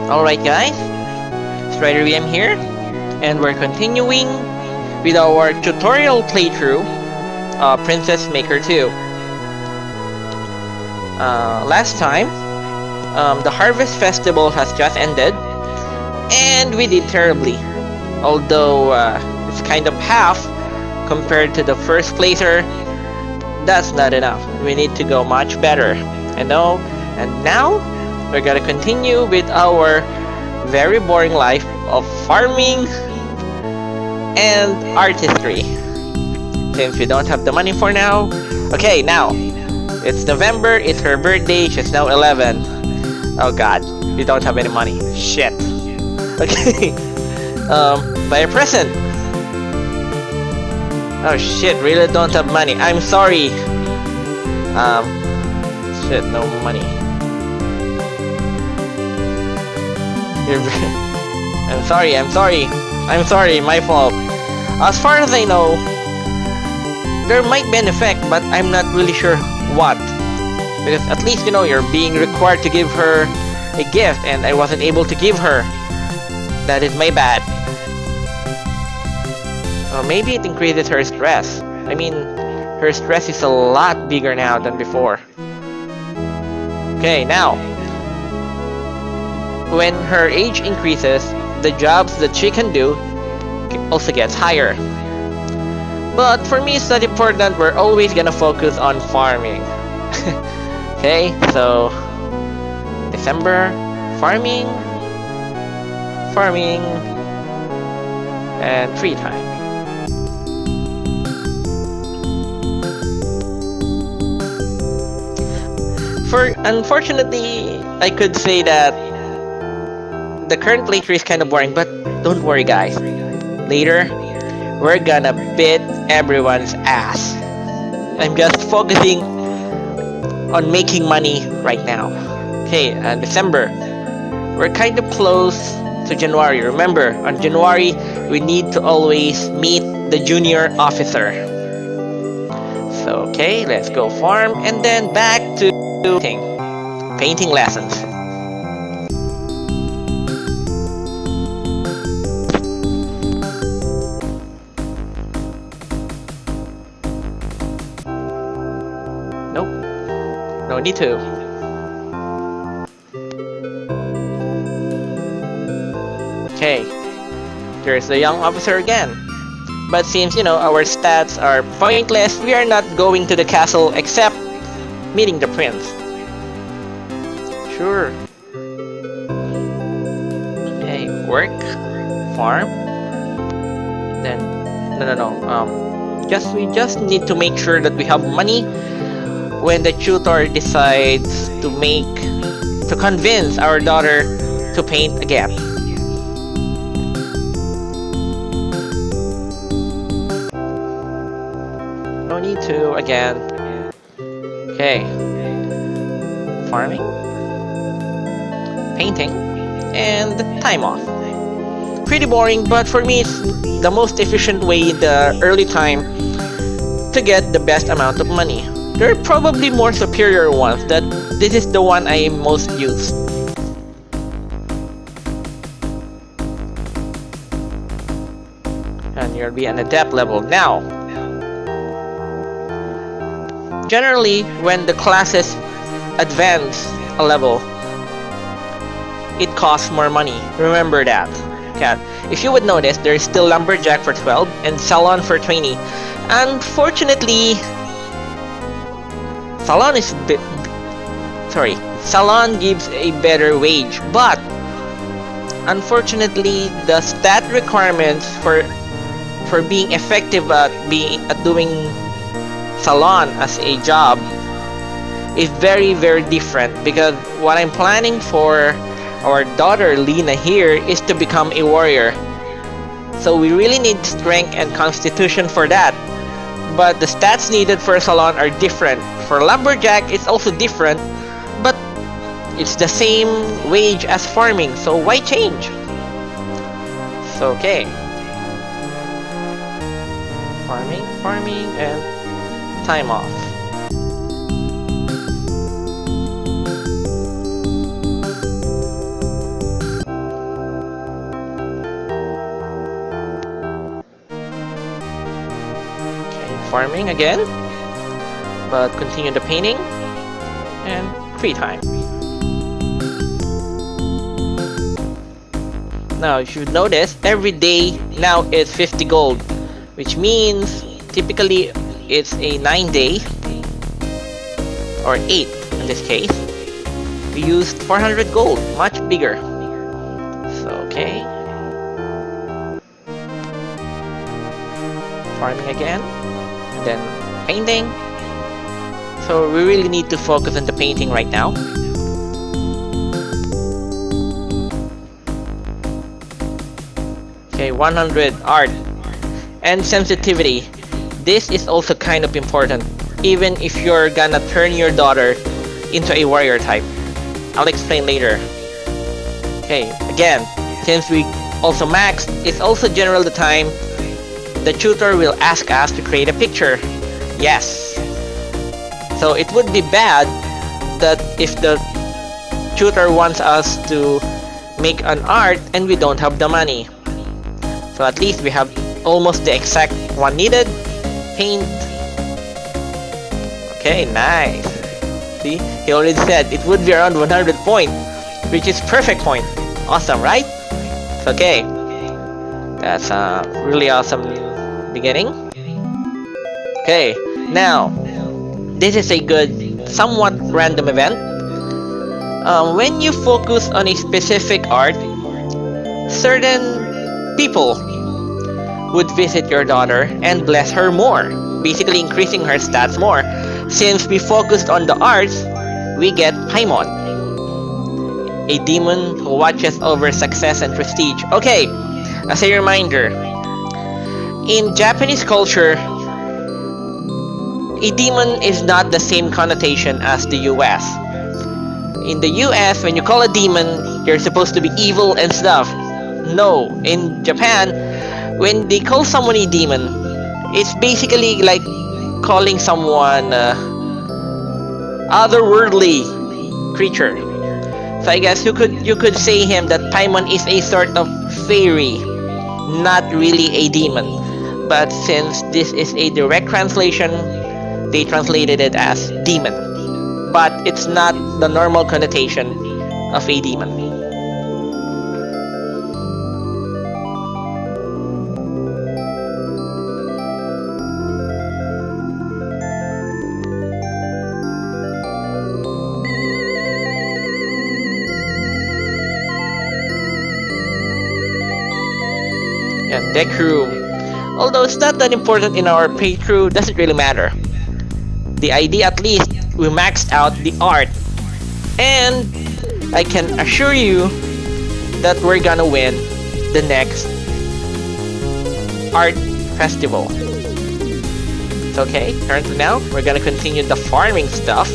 Alright guys, Strider VM here, and we're continuing with our tutorial playthrough, Princess Maker 2. Last time, the Harvest Festival has just ended, and we did terribly. Although it's kind of half compared to the first placer, that's not enough. We need to go much better. And now we're gonna continue with our very boring life of farming and artistry. Since we don't have the money for now. Okay, now it's November, it's her birthday, she's now 11. Oh god, we don't have any money. Shit. Okay. Buy a present. Oh shit, really don't have money. I'm sorry. Shit, no money. I'm sorry, my fault. As far as I know, there might be an effect, but I'm not really sure what. Because at least, you're being required to give her a gift, and I wasn't able to give her. That is my bad. Maybe it increases her stress. I mean, her stress is a lot bigger now than before. Okay, now, when her age increases, the jobs that she can do also gets higher. But for me, it's not important. We're always gonna focus on farming. Okay, so December, farming, and free time. Unfortunately, I could say that the current playthrough is kind of boring, but don't worry guys. Later, we're gonna beat everyone's ass. I'm just focusing on making money right now. Okay, December. We're kind of close to January. Remember, on January, we need to always meet the junior officer. So, okay, let's go farm and then back to painting lessons. Nope, no need to. Okay, there's the young officer again. But since, our stats are pointless, we are not going to the castle except meeting the prince. Sure. Okay, work, farm. Then, no. We just need to make sure that we have money when the tutor decides to convince our daughter to paint again. No need to again. Okay. Farming, painting, and time off. Pretty boring, but for me it's the most efficient way in the early time to get the best amount of money. There are probably more superior ones, that this is the one I most use. And you'll be an adept level now. Generally, when the classes advance a level, it costs more money. Remember that. Okay. If you would notice, there is still Lumberjack for 12 and Salon for 20. Unfortunately, Salon gives a better wage, but unfortunately, the stat requirements for being effective at doing Salon as a job is very, very different, because what I'm planning for our daughter Lena here is to become a warrior. So we really need strength and constitution for that. But the stats needed for Salon are different. For Lumberjack, it's also different, but it's the same wage as farming, so why change? So okay. Farming, and time off. farming again, but continue the painting and free time. Now, if you've noticed, every day now is 50 gold, which means typically it's a 9-day, or 8 in this case. We used 400 gold, much bigger. So, okay. Farming again, and then painting. So we really need to focus on the painting right now. Okay, 100 art and sensitivity. This is also kind of important, even if you're gonna turn your daughter into a warrior type. I'll explain later. Okay, again, since we also maxed, it's also general the time the tutor will ask us to create a picture. Yes. So it would be bad that if the tutor wants us to make an art and we don't have the money. So at least we have almost the exact one needed. Paint. Okay, nice. See, he already said it would be around 100 points, which is perfect point. Awesome, right? It's okay. That's a really awesome beginning. Okay, now this is a good, somewhat random event. When you focus on a specific art, certain people would visit your daughter and bless her more, basically increasing her stats more. Since we focused on the arts, we get Paimon, a demon who watches over success and prestige. Okay, as a reminder, in Japanese culture, a demon is not the same connotation as the US. In the US, when you call a demon, you're supposed to be evil and stuff. No, in Japan, when they call someone a demon, it's basically like calling someone otherworldly creature. So I guess you could say him that Paimon is a sort of fairy, not really a demon. But since this is a direct translation, they translated it as demon. But it's not the normal connotation of a demon. And deck room. Although it's not that important in our playthrough, doesn't really matter. The idea, at least, we maxed out the art. And I can assure you that we're gonna win the next art festival. It's okay, currently now, we're gonna continue the farming stuff.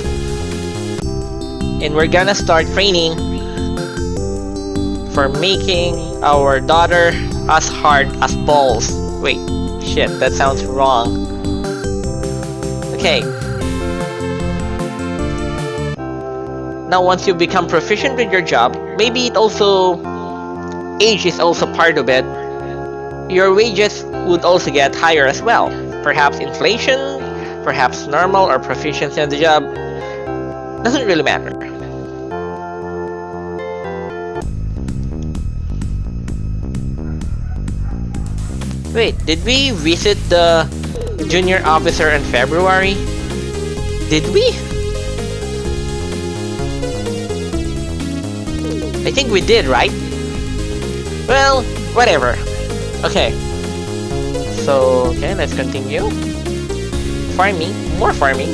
And we're gonna start training for making our daughter as hard as balls. Wait, shit, that sounds wrong. Okay. Now once you become proficient with your job, maybe it also, age is also part of it, your wages would also get higher as well. Perhaps inflation, perhaps normal or proficiency in the job, doesn't really matter. Wait, did we visit the junior officer in February? Did we? I think we did, right? Well, whatever. Okay. So, okay, let's continue. Farming, more farming.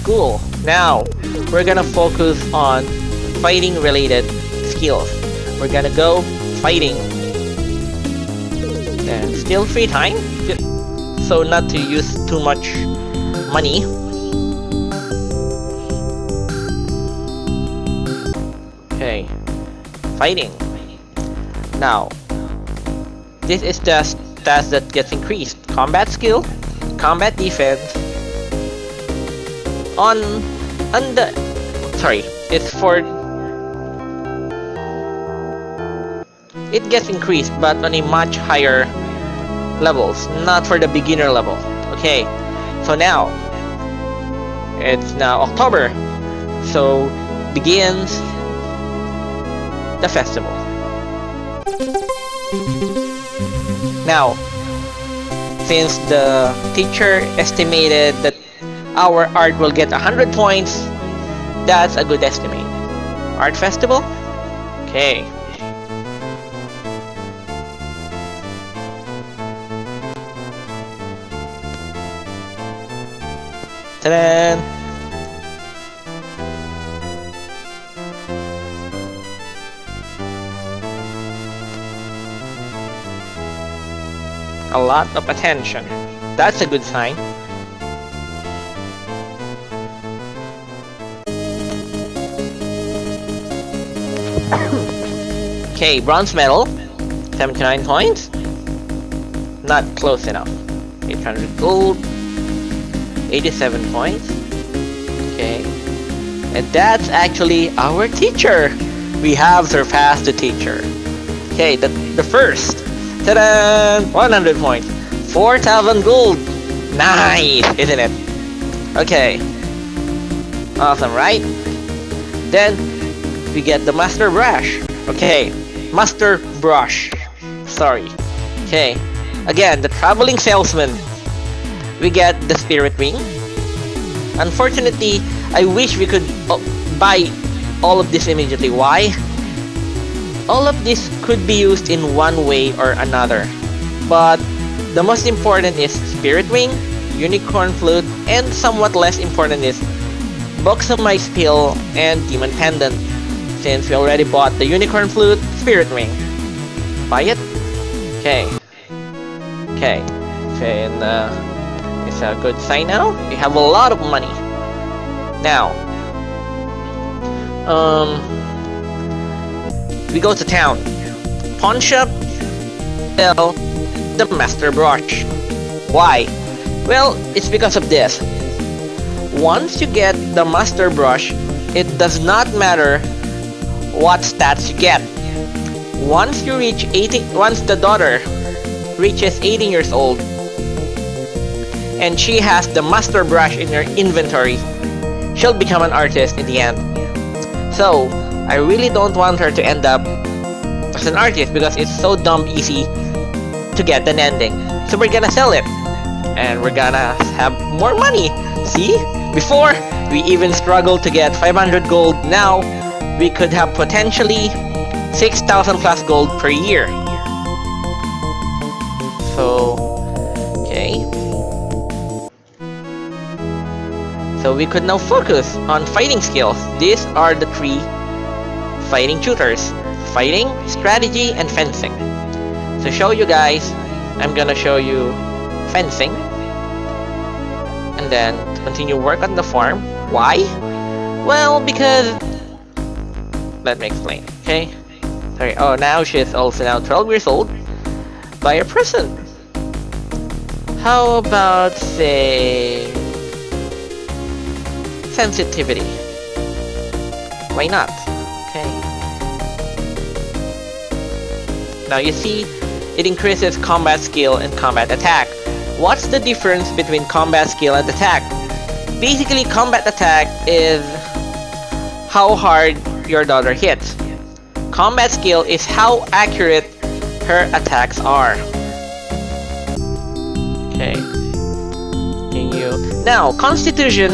School. Now, we're gonna focus on fighting related skills. We're gonna go fighting. And still free time, so not to use too much money. Okay, fighting. Now, this is just stats that gets increased. Combat skill, combat defense, on the sorry, it's for it gets increased but on a much higher levels, not for the beginner level. Okay, so now it's now October, so begins the festival. Now, since the teacher estimated that our art will get 100 points, that's a good estimate. Art festival? Okay. Ta-da! A lot of attention. That's a good sign. Okay, bronze medal. 79 points. Not close enough. 800 gold. 87 points. Okay. And that's actually our teacher. We have surpassed the teacher. Okay, the first. Ta-da! 100 points. 4,000 gold. Nice, isn't it? Okay. Awesome, right? Then we get the master brush. Okay, master brush. Sorry. Okay. Again, the traveling salesman. We get the spirit ring. Unfortunately, I wish we could buy all of this immediately. Why? All of this could be used in one way or another, but the most important is spirit ring, unicorn flute, and somewhat less important is Boxamite pill and demon pendant. Since we already bought the unicorn flute, spirit ring, buy it. Okay. Okay. And it's a good sign now. We have a lot of money. Now, we go to town. Pawn shop, sell the master brush. Why? Well, it's because of this. Once you get the master brush, it does not matter what stats you get. Once you reach 18, once the daughter reaches 18 years old, and she has the master brush in her inventory, she'll become an artist in the end. So, I really don't want her to end up as an artist because it's so dumb easy to get an ending. So we're gonna sell it. And we're gonna have more money. See? Before, we even struggled to get 500 gold. Now, we could have potentially 6,000 plus gold per year. So, okay. So we could now focus on fighting skills. These are the three fighting tutors: fighting, strategy, and fencing. To show you guys, I'm gonna show you fencing, and then continue work on the farm. Why? Well, because let me explain. Okay. Sorry. Oh, now she's also now 12 years old. Buy a present. How about say sensitivity? Why not? Okay. Now you see, it increases combat skill and combat attack. What's the difference between combat skill and attack? Basically, combat attack is how hard your daughter hits. Combat skill is how accurate her attacks are. Okay. Continue. Now, constitution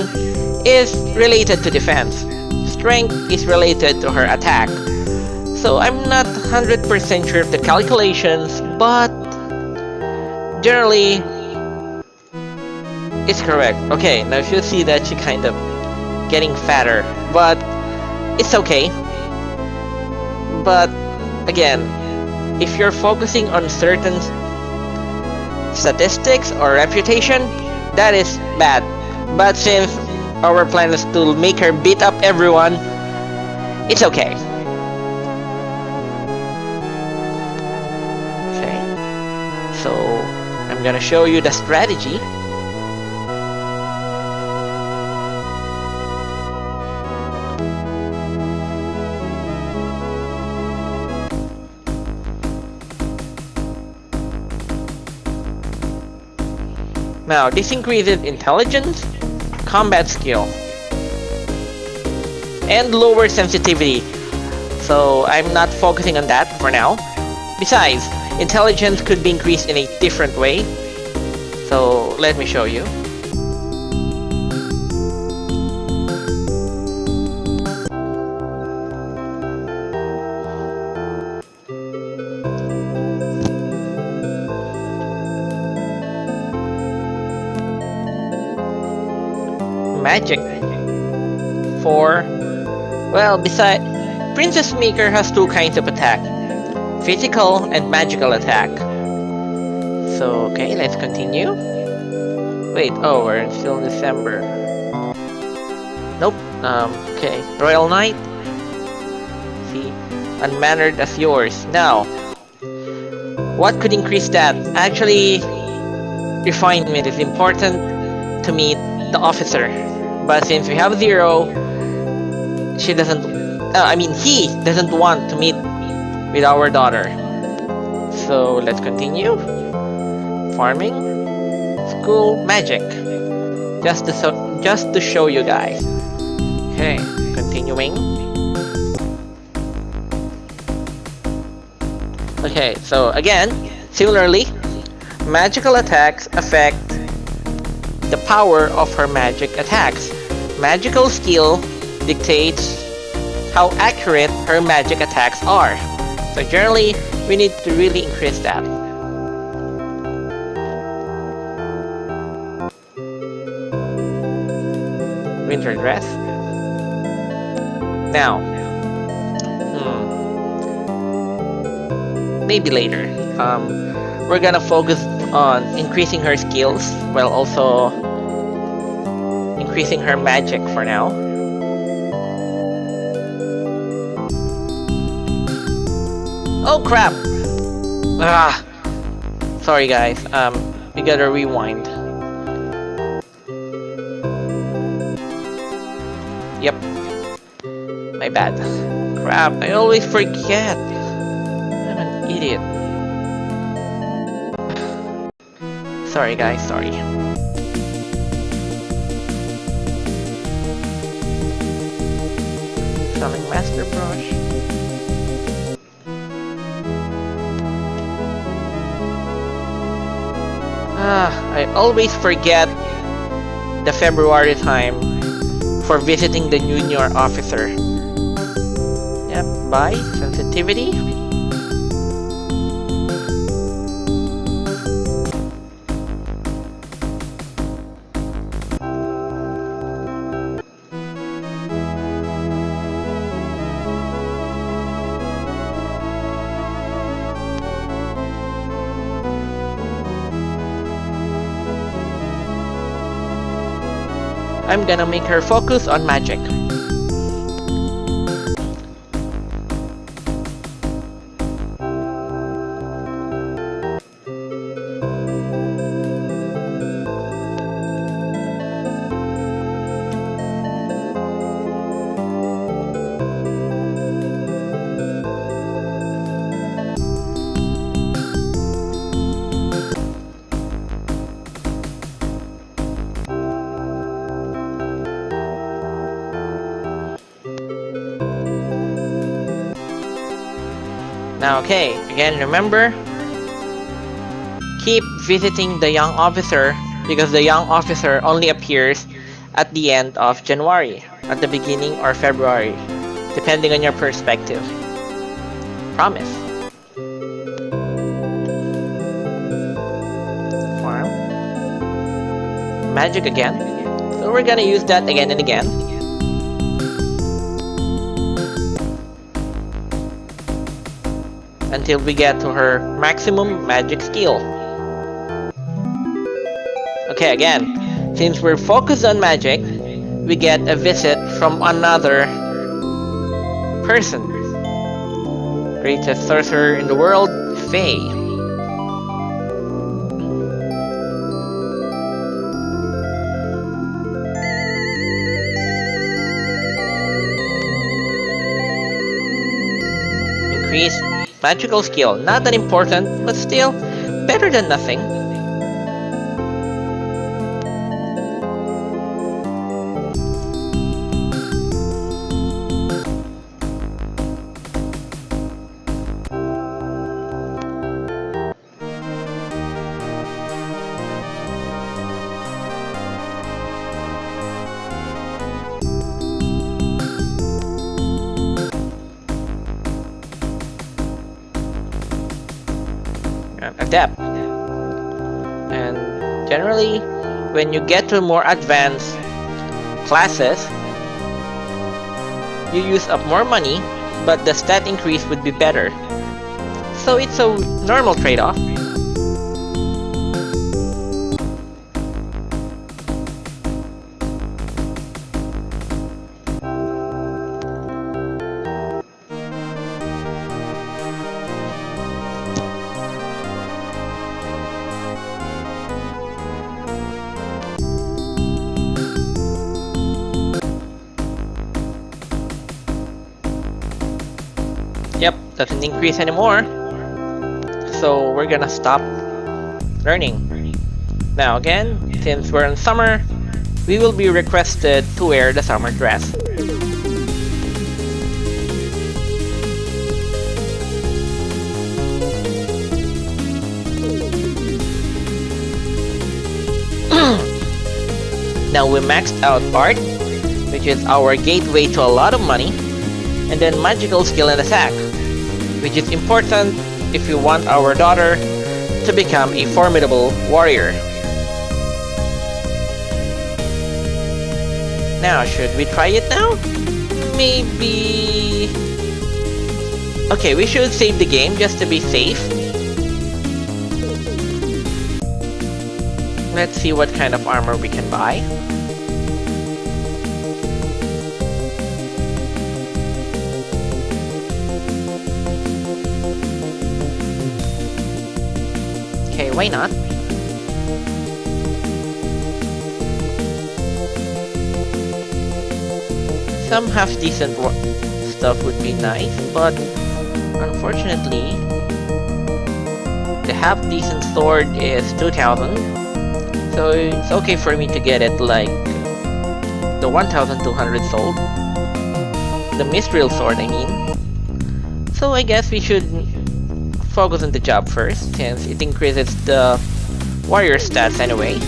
is related to defense. Strength is related to her attack. So I'm not 100% sure of the calculations, but generally it's correct. Okay, now you see that she kind of getting fatter, but it's okay. But again, if you're focusing on certain statistics or reputation, that is bad. But since our plan is to make her beat up everyone, it's okay. Okay. So I'm gonna show you the strategy. Now, this increases intelligence, combat skill, and lower sensitivity. So I'm not focusing on that for now. Besides, intelligence could be increased in a different way. So let me show you. Magic. 4. Well, besides, Princess Maker has two kinds of attack. Physical and magical attack. So, okay, let's continue. Wait, oh, we're still in December. Nope, okay. Royal Knight. See, unmannered as yours. Now, what could increase that? Actually, refinement is important to meet the officer. But since we have 0, he doesn't want to meet with our daughter. So let's continue. Farming, school, magic. Just to show you guys. Okay, continuing. Okay, so again, similarly, magical attacks affect the power of her magic attacks. Magical skill dictates how accurate her magic attacks are. So generally, we need to really increase that. Winter dress. Now, maybe later. We're gonna focus on increasing her skills while also increasing her magic for now. Oh crap! Sorry guys, we gotta rewind. Yep. My bad. Crap, I always forget. I'm an idiot. Sorry guys, sorry. Selling master brush. I always forget the February time for visiting the junior officer. Yep, bye. Sensitivity. I'm gonna make her focus on magic. Now, okay, again, remember, keep visiting the young officer because the young officer only appears at the end of January, at the beginning or February, depending on your perspective. Promise. Farm. Magic again. So we're gonna use that again and again. Until we get to her maximum magic skill. Okay, again, since we're focused on magic, we get a visit from another person. Greatest sorcerer in the world, Faye. increased magical skill. Not that important, but still better than nothing. Adept. And generally, when you get to more advanced classes, you use up more money, but the stat increase would be better. So it's a normal trade-off. Yep, doesn't increase anymore. So we're gonna stop learning. Now again, since we're in summer, we will be requested to wear the summer dress. Now we maxed out art, which is our gateway to a lot of money, and then magical skill and attack, which is important if we want our daughter to become a formidable warrior. Now, should we try it now? Maybe... Okay, we should save the game just to be safe. Let's see what kind of armor we can buy. Okay, why not? Some half-decent stuff would be nice, but unfortunately, the half-decent sword is 2,000, so it's okay for me to get it like the 1,200 sold. The Mithril sword, I mean. So I guess we should focus on the job first, since it increases the warrior stats anyway.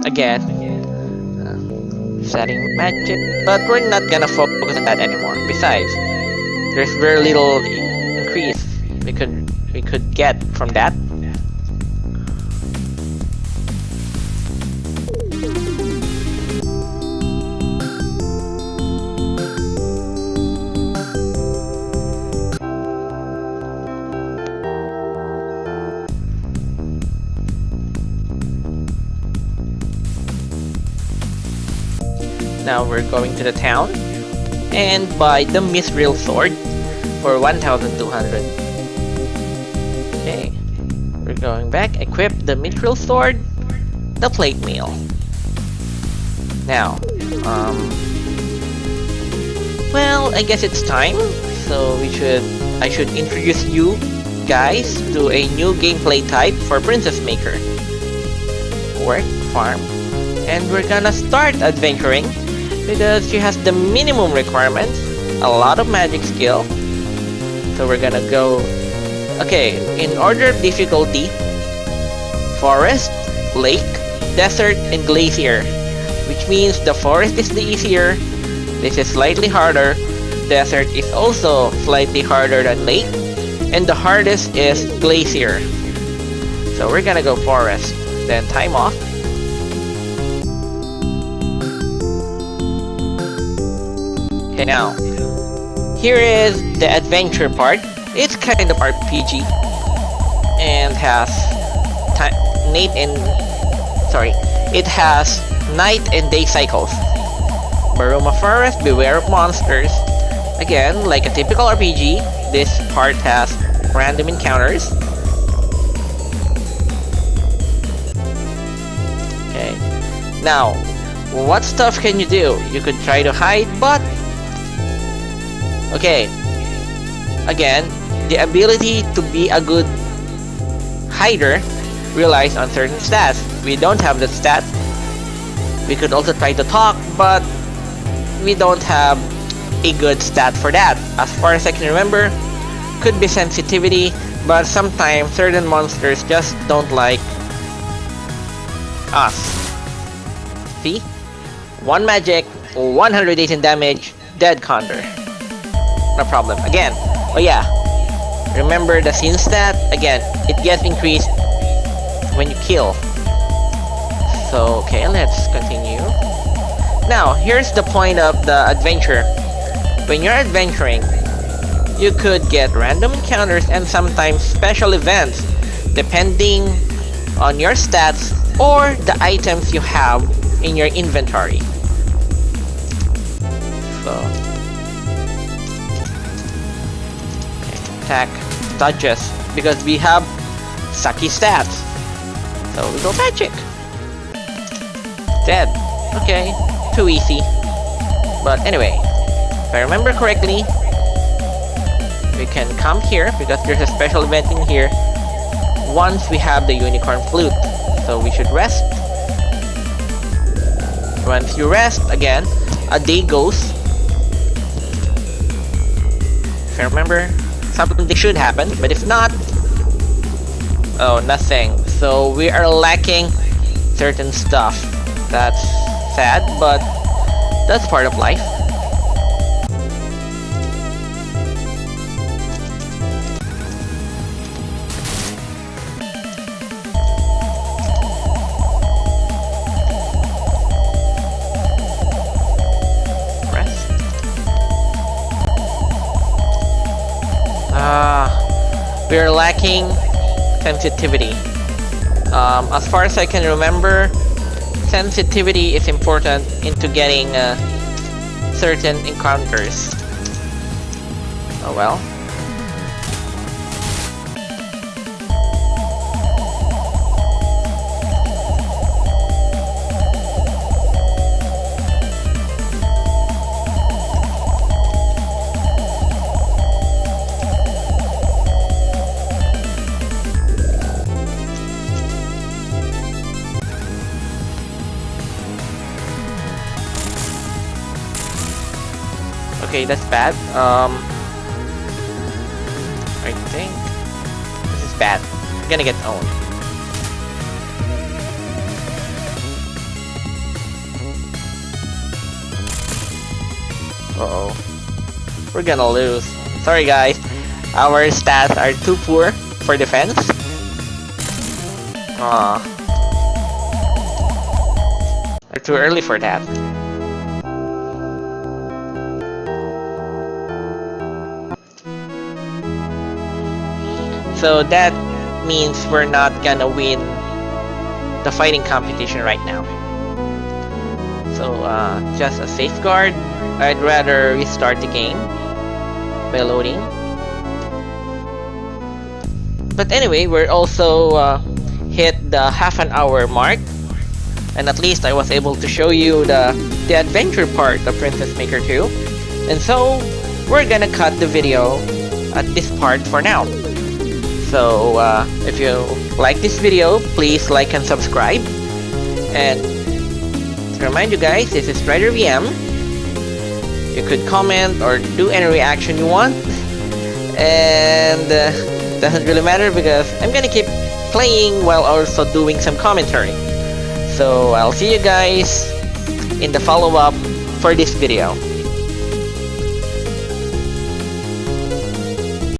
Again, setting magic, but we're not gonna focus on that anymore. Besides, there's very little increase we could get from that. Now we're going to the town and buy the Mithril sword for 1,200. Okay, we're going back, equip the Mithril sword, the plate mail. Now, well, I guess it's time. So I should introduce you guys to a new gameplay type for Princess Maker. Work, farm, and we're gonna start adventuring because she has the minimum requirements, a lot of magic skill. So we're gonna go, okay, in order of difficulty: forest, lake, desert, and glacier, which means the forest is the easier, this is slightly harder, desert is also slightly harder than lake, and the hardest is glacier. So we're gonna go forest, then time off. Okay, now, here is the adventure part. It's kind of RPG and has it has night and day cycles. Baruma Forest, beware of monsters. Again, like a typical RPG, this part has random encounters. Now, what stuff can you do? You could try to hide, but okay, again, the ability to be a good hider relies on certain stats. We don't have the stat. We could also try to talk, but we don't have a good stat for that. As far as I can remember, could be sensitivity, but sometimes certain monsters just don't like us. See? 1 magic, 118 damage, dead counter. No problem. Again, oh yeah, remember the scene stat? Again, it gets increased when you kill. So, okay, let's continue. Now, here's the point of the adventure. When you're adventuring, you could get random encounters and sometimes special events depending on your stats or the items you have in your inventory. So, attack, dodges, because we have sucky stats. So we go magic. Dead. Okay, too easy. But anyway, if I remember correctly, we can come here because there's a special event in here once we have the unicorn flute. So we should rest. Once you rest, again, a day goes. If I remember, something should happen, but if not, oh, nothing. So we are lacking certain stuff. That's sad, but that's part of life. We are lacking sensitivity. As far as I can remember, sensitivity is important into getting certain encounters. Oh well. Okay, that's bad. I think this is bad. I'm gonna get owned. Uh-oh. We're gonna lose. Sorry guys. Our stats are too poor for defense. We're too early for that. So that means we're not gonna win the fighting competition right now. So just a safeguard. I'd rather restart the game by loading. But anyway, we're also hit the half an hour mark, and at least I was able to show you the adventure part of Princess Maker 2. And so we're gonna cut the video at this part for now. So if you like this video, please like and subscribe. And to remind you guys, this is Strider VM. You could comment or do any reaction you want, and doesn't really matter because I'm gonna keep playing while also doing some commentary. So I'll see you guys in the follow-up for this video.